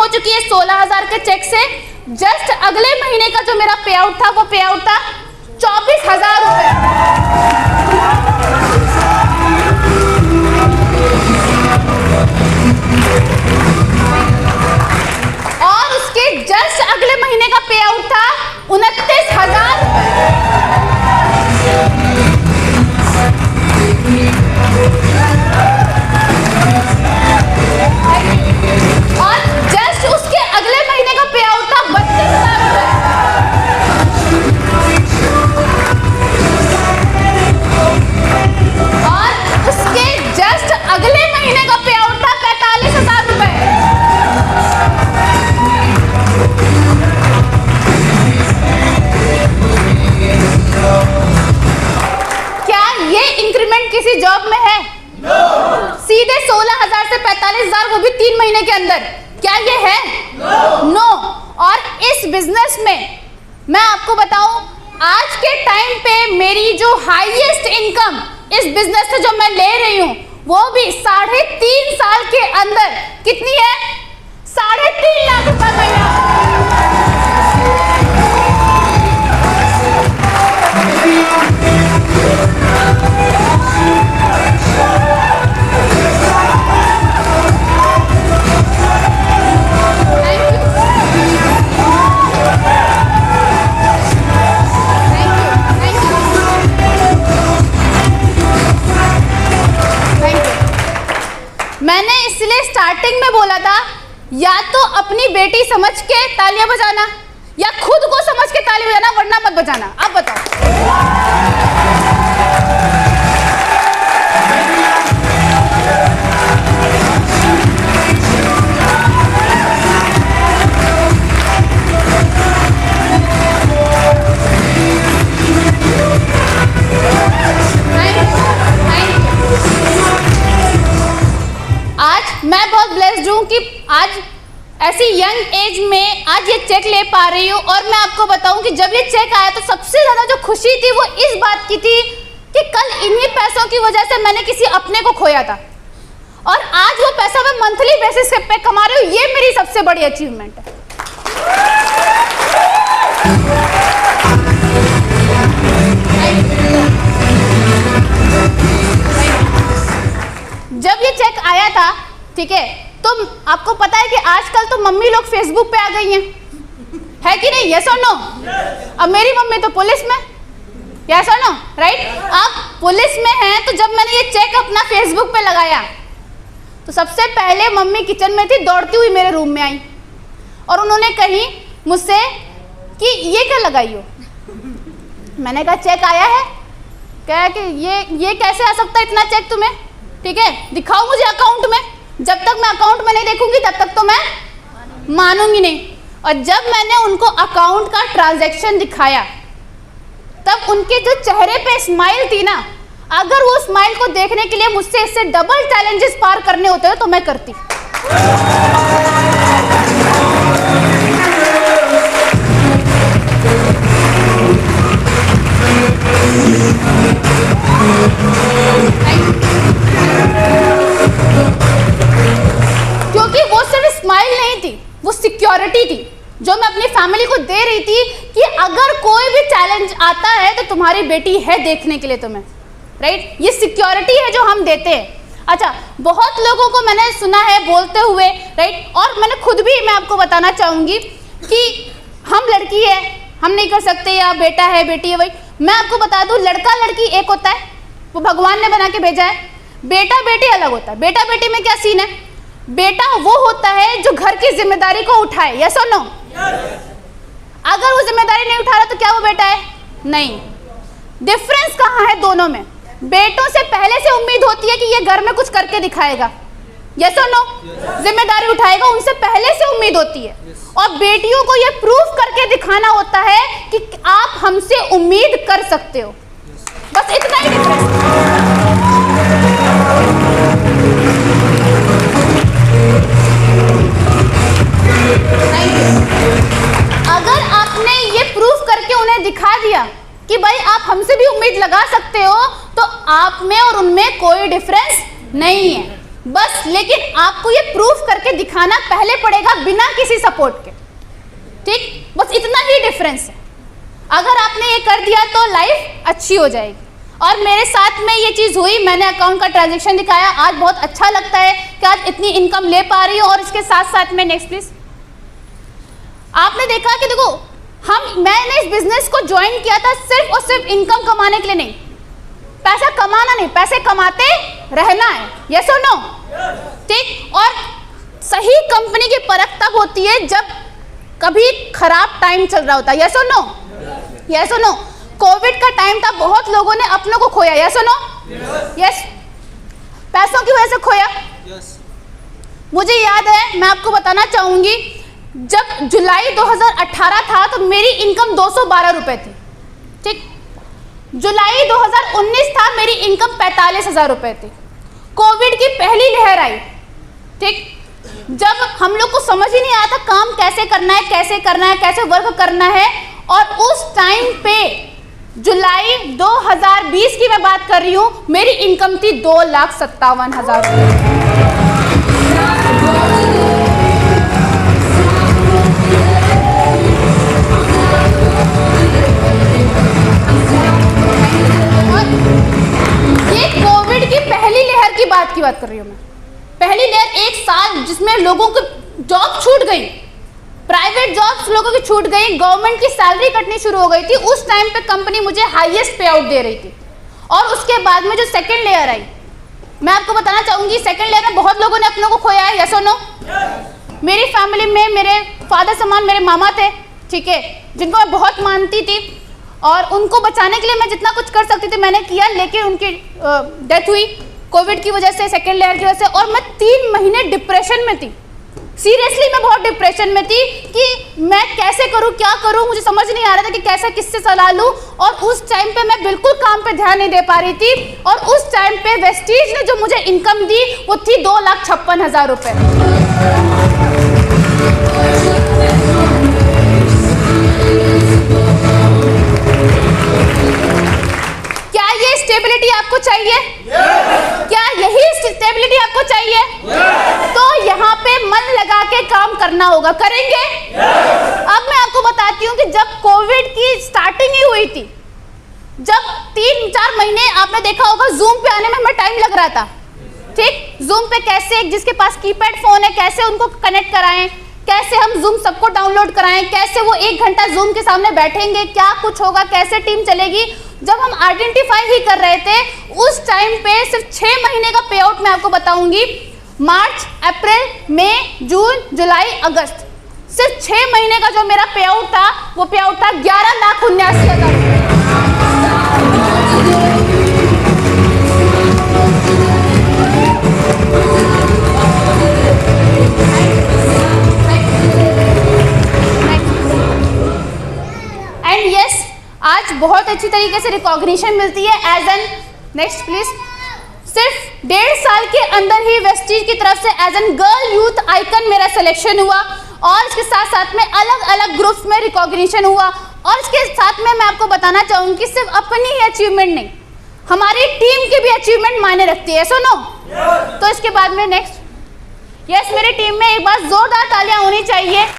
हो चुकी है 16,000 के चेक से। जस्ट अगले महीने का जो मेरा पे आउट था वो पे आउट था 24,000 रुपए। और उसके जस्ट अगले महीने का पे आउट था 29,000 और जस्ट उसके अगले महीने का पे आउट था 32,000 और उसके जस्ट अगले महीने का पे आउट था 45,000 रुपए। क्या ये इंक्रीमेंट किसी जॉब में है? सीधे 16,000 से 45,000, वो भी 3 महीने के अंदर। क्या ये है? नो। और इस बिजनेस में मैं आपको बताऊं, आज के टाइम पे मेरी जो हाईएस्ट इनकम इस बिजनेस से जो मैं ले रही हूं वो भी 3.5 साल के अंदर कितनी है? 3.5 लाख रुपए महीना। मैंने इसलिए स्टार्टिंग में बोला था, या तो अपनी बेटी समझ के तालियां बजाना या खुद को समझ के ताली बजाना, वरना मत बजाना। अब बताओ। आज मैं बहुत ब्लेस्ड हूँ कि आज ऐसी यंग एज में आज ये चेक ले पा रही हूँ। और मैं आपको बताऊं कि जब ये चेक आया तो सबसे ज़्यादा जो खुशी थी वो इस बात की थी कि कल इन्हीं पैसों की वजह से मैंने किसी अपने को खोया था और आज वो पैसा मैं मंथली बेसिस पे कमा रही हूँ। ये मेरी सबसे बड़ी अचीवमेंट है। जब ये चेक आया था, ठीक है, तो आपको पता है कि आजकल तो मम्मी लोग फेसबुक पे आ गई हैं, है कि नहीं? यस और नो? अब मेरी मम्मी तो पुलिस में, यस और नो, राइट? अब पुलिस में है, तो जब मैंने ये चेक अपना फेसबुक पे लगाया तो सबसे पहले मम्मी किचन में थी, दौड़ती हुई मेरे रूम में आई और उन्होंने कही मुझसे कि ये क्या लगाई हो? मैंने कहा चेक आया है। कहा कि ये कैसे आ सकता है इतना चेक तुम्हें? ठीक है, दिखाओ मुझे अकाउंट में। जब तक मैं अकाउंट में नहीं देखूंगी तब तक तो मैं मानूंगी नहीं। और जब मैंने उनको अकाउंट का ट्रांजैक्शन दिखाया तब उनके जो चेहरे पे स्माइल थी ना, अगर वो स्माइल को देखने के लिए मुझसे इससे डबल चैलेंजेस पार करने होते तो मैं करती। क्योंकि वो सिर्फ स्माइल नहीं थी, वो सिक्योरिटी थी जो मैं अपनी फैमिली को दे रही थी कि अगर कोई भी चैलेंज आता है तो तुम्हारी बेटी है देखने के लिए तुम्हें, राइट? ये सिक्योरिटी है जो हम देते हैं। अच्छा, बहुत लोगों को मैंने सुना है बोलते हुए, राइट, और मैंने खुद भी, मैं आपको बताना चाहूँगी कि हम लड़की है, हम नहीं कर सकते, या बेटा है बेटी है। वही मैं आपको बता दूँ, लड़का लड़की एक होता है, वो भगवान ने बना के भेजा है। बेटा बेटी अलग होता है। बेटा बेटी में क्या सीन है? बेटा वो होता है जो घर की जिम्मेदारी को उठाए, यस और नो? अगर वो जिम्मेदारी नहीं उठा रहा तो क्या वो बेटा है? नहीं। डिफरेंस कहाँ है दोनों में? बेटों से पहले से उम्मीद होती है कि ये घर में कुछ करके दिखाएगा, यस और नो? जिम्मेदारी उठाएगा, उनसे पहले से उम्मीद होती है। और बेटियों को ये प्रूफ करके दिखाना होता है कि आप हमसे उम्मीद कर सकते हो। बस इतना ही डिफरेंस। अगर आपने ये प्रूफ करके उन्हें दिखा दिया कि भाई आप हमसे भी उम्मीद लगा सकते हो, तो आप में और उनमें कोई डिफरेंस नहीं है। बस, लेकिन आपको ये प्रूफ करके दिखाना पहले पड़ेगा बिना किसी सपोर्ट के, ठीक, बस इतना ही डिफरेंस है। अगर आपने ये कर दिया तो लाइफ अच्छी हो जाएगी। और मेरे साथ में ये चीज़ हुई, मैंने अकाउंट का ट्रांजैक्शन दिखाया, आज बहुत अच्छा लगता है कि आज इतनी इनकम ले पा रही हूँ। और इसके साथ साथ में नेक्स्ट प्लीज, आपने देखा कि देखो मैंने इस बिजनेस को ज्वाइन किया था सिर्फ और सिर्फ इनकम कमाने के लिए नहीं, पैसा कमाना नहीं, पैसे कमाते रहना है, यस और नो, ठीक। और सही कंपनी की परख तब होती है जब कभी खराब टाइम चल रहा होता है, यस और नो, यस और नो। कोविड का टाइम था, बहुत लोगों ने अपनों को खोया, यस और नो, यस, पैसों की वजह से खोया। मुझे याद है, मैं आपको बताना चाहूंगी, जब जुलाई 2018 था तो मेरी इनकम 212 रुपए थी, ठीक। जुलाई 2019 था, मेरी इनकम 45,000 रुपए थी। कोविड की पहली लहर आई, ठीक, जब हम लोग को समझ ही नहीं आया था काम कैसे करना है, कैसे करना है, कैसे वर्क करना है। और उस टाइम पे जुलाई 2020 की मैं बात कर रही हूं, मेरी इनकम थी 2,57,000 रुपए। बात कर रही हूं मैं, पहली लहर, एक साल जिसमें लोगों को जॉब छूट गई, प्राइवेट जॉब्स लोगों की छूट गई, गवर्नमेंट की सैलरी कटनी शुरू हो गई थी। उस टाइम पे कंपनी मुझे हाईएस्ट पे आउट दे रही थी। और उसके बाद में जो सेकंड लेयर आई, मैं आपको बताना चाहूंगी, सेकंड लेयर में बहुत लोगों ने अपनों को खोया है, यस और नो। मेरी फैमिली में मेरे फादर समान मेरे मामा थे, ठीक है, जिनको मैं बहुत मानती थी और उनको बचाने के लिए मैं जितना कुछ कर सकती थी मैंने किया, लेकिन उनकी डेथ हुई कोविड की वजह से, सेकेंड लेयर की वजह से। और मैं 3 महीने डिप्रेशन में थी, सीरियसली मैं बहुत डिप्रेशन में थी कि मैं कैसे करूं, क्या करूं, मुझे समझ नहीं आ रहा था कि कैसे किससे सलाह लूं। और उस टाइम पे मैं बिल्कुल काम पे ध्यान नहीं दे पा रही थी। और उस टाइम पे वेस्टीज ने जो मुझे इनकम दी वो थी 2,56,000 रुपए। क्या ये स्टेबिलिटी आपको चाहिए? क्या यही स्टेबिलिटी आपको चाहिए? तो यहाँ पे मन लगा के काम करना होगा, करेंगे? अब मैं आपको बताती हूँ कि जब कोविड की स्टार्टिंग ही हुई थी, जब 3-4 महीने आपने देखा होगा जूम पे आने में हमें टाइम लग रहा था, ठीक, जूम पे कैसे जिसके पास कीपैड फोन है कैसे उनको कनेक्ट कराएं, कैसे हम जूम सबको डाउनलोड कराएं, कैसे वो 1 घंटा जूम के सामने बैठेंगे, क्या कुछ होगा, कैसे टीम चलेगी, जब हम आइडेंटिफाई ही कर रहे थे, उस टाइम पे सिर्फ 6 महीने का पे आउट मैं आपको बताऊंगी, मार्च, अप्रैल, मई, जून, जुलाई, अगस्त, सिर्फ 6 महीने का जो मेरा पे आउट था वो पे आउट था 11,79,000 रुपए। एंड यस, आज बहुत अच्छी तरीके से रिकॉग्निशन मिलती है एज एन, नेक्स्ट प्लीज, सिर्फ 1.5 साल के अंदर ही वेस्टीज की तरफ से as an girl youth icon मेरा सिलेक्शन हुआ। और इसके साथ साथ में अलग अलग ग्रुप्स में रिकॉग्निशन हुआ। और इसके साथ में मैं आपको बताना चाहूंगी कि सिर्फ अपनी ही अचीवमेंट नहीं, हमारी टीम की भी अचीवमेंट मायने रखती है, सुनो। तो इसके बाद में नेक्स्ट, यस, मेरी टीम में एक बार जोरदार तालियां होनी चाहिए।